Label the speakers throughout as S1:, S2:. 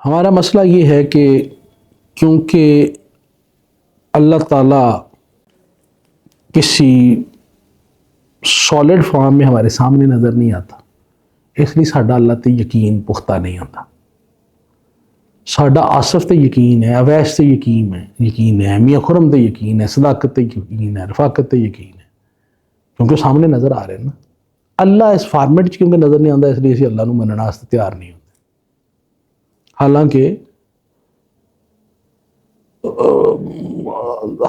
S1: ہمارا مسئلہ یہ ہے کہ کیونکہ اللہ تعالیٰ کسی سالڈ فارم میں ہمارے سامنے نظر نہیں آتا، اس لیے ساڈا اللہ تے یقین پختہ نہیں ہوتا۔ ساڈا آصف تے یقین ہے، اویس تے یقین ہے، میاں خرم تے یقین ہے، صداقت تے یقین ہے، رفاقت تے یقین ہے، کیونکہ سامنے نظر آ رہے ہیں نا۔ اللہ اس فارمیٹ کیونکہ نظر نہیں آتا، اس لیے اسی اللہ نو مننا واسطے تیار نہیں ہوتے۔ حالانکہ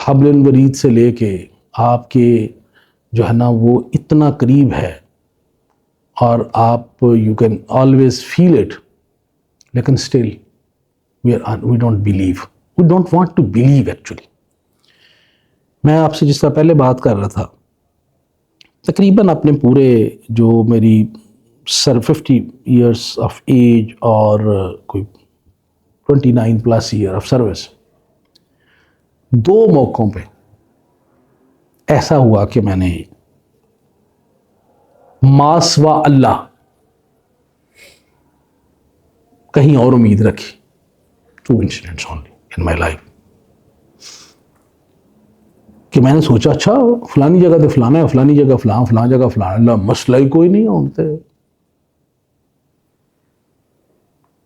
S1: حبل الورید سے لے کے آپ کے جو ہے نا وہ اتنا قریب ہے، اور آپ you can always feel it, لیکن still we don't believe, we don't want to believe actually. میں آپ سے جس طرح پہلے بات کر رہا تھا، تقریباً اپنے پورے جو میری 50 ایئرس آف ایج اور کوئی 29 پلس ایئر آف سروس، 2 موقعوں پہ ایسا ہوا کہ میں نے ما سوا اللہ کہیں اور امید رکھی۔ 2 incidents only in my life، کہ میں نے سوچا اچھا فلانی جگہ تو فلانا ہے، فلانی جگہ فلاں جگہ فلاں، اللہ مسئلہ ہی کوئی نہیں ہوتے۔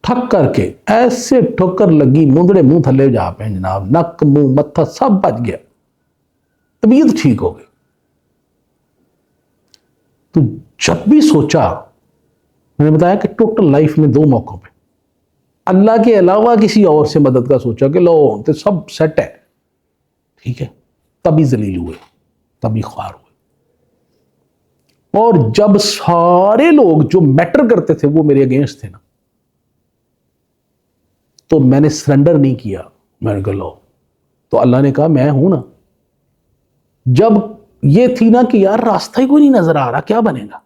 S1: ٹھک کر کے ایسے ٹھوکر لگی، مندڑے منہ تھلے جا پہ جناب، نک منہ متھا سب بچ گیا، طبیعت ٹھیک ہو گئی۔ تو جب بھی سوچا، میں نے بتایا کہ ٹوٹل لائف میں 2 موقعوں پہ اللہ کے علاوہ کسی اور سے مدد کا سوچا کہ لو تو سب سیٹ ہے، ٹھیک ہے، تبھی ذلیل ہوئے، تبھی خوار ہوئے۔ اور جب سارے لوگ جو میٹر کرتے تھے وہ میرے اگینسٹ تھے نا، تو میں نے سرنڈر نہیں کیا، میں نے کہا لو، تو اللہ نے کہا میں ہوں نا۔ جب یہ تھی نا کہ یار راستہ ہی کوئی نہیں نظر آ رہا، کیا بنے گا،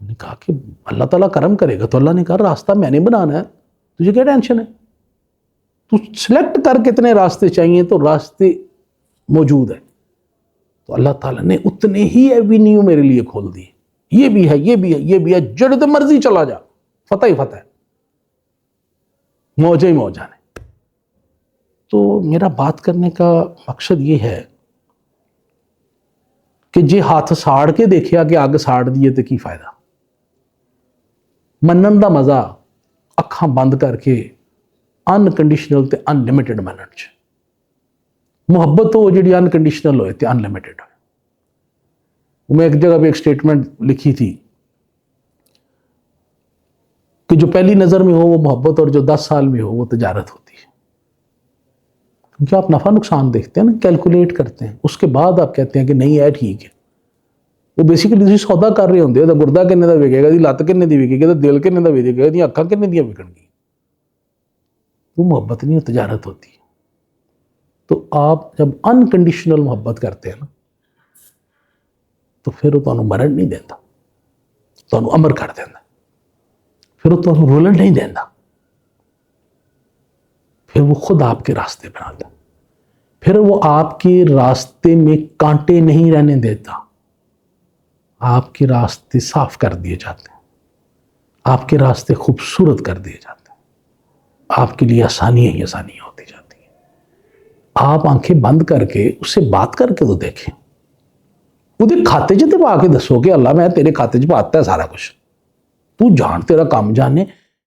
S1: میں نے کہا کہ اللہ تعالیٰ کرم کرے گا، تو اللہ نے کہا راستہ میں نے بنانا ہے، تجھے کیا ٹینشن ہے، تو سلیکٹ کر کتنے راستے چاہیے، تو راستے موجود ہیں۔ تو اللہ تعالیٰ نے اتنے ہی ایوینیو میرے لیے کھول دیے، یہ بھی ہے، یہ بھی ہے، یہ بھی ہے، جڑ مرضی چلا جا، فتح ہی فتح ہے، موجہ ہی موجہ نے۔ تو میرا بات کرنے کا مقصد یہ ہے کہ جے ہاتھ ساڑ کے دیکھیا کہ اگ ساڑ دیے تو کی فائدہ۔ منن دا مزہ اکھاں بند کر کے انکنڈیشنل تے انلمیٹڈ منن چ، محبت ہو جڑی انکنڈیشنل ہوئے تے انلمیٹڈ ہوئے۔ میں ایک جگہ پہ ایک سٹیٹمنٹ لکھی تھی کہ جو پہلی نظر میں ہو وہ محبت، اور جو 10 سال میں ہو وہ تجارت ہوتی ہے، کیونکہ آپ نفع نقصان دیکھتے ہیں نا، کیلکولیٹ کرتے ہیں، اس کے بعد آپ کہتے ہیں کہ نہیں ہے ٹھیک ہے۔ وہ بیسیکلی تسی سودا کر رہے ہوندے ہو، تو گردہ کنے دا وکے گا، دی لت کنے دی وکے گی، تو دل کنے دا وکے گا، دی اکھاں کنے دیاں وکن گی۔ وہ محبت نہیں، تجارت ہوتی ہے۔ تو آپ جب انکنڈیشنل محبت کرتے ہیں نا، تو پھر وہ تانوں مرن نہیں دیتا، تانوں امر کر دینا، پھر وہ تانوں رولن نہیں دینا، پھر وہ خود آپ کے راستے بناتا، پھر وہ آپ کے راستے میں کانٹے نہیں رہنے دیتا، آپ کے راستے صاف کر دیے جاتے ہیں، آپ کے راستے خوبصورت کر دیے جاتے ہیں، آپ کے لیے آسانیاں ہی آسانیاں ہوتی جاتی ہیں۔ آپ آنکھیں بند کر کے اس سے بات کر کے تو دیکھیں، وہ کھاتے چ پا کے دسو کہ اللہ میں تیرے کھاتے چ پاتا ہے سارا کچھ، تو جان، تیرا کام جانے۔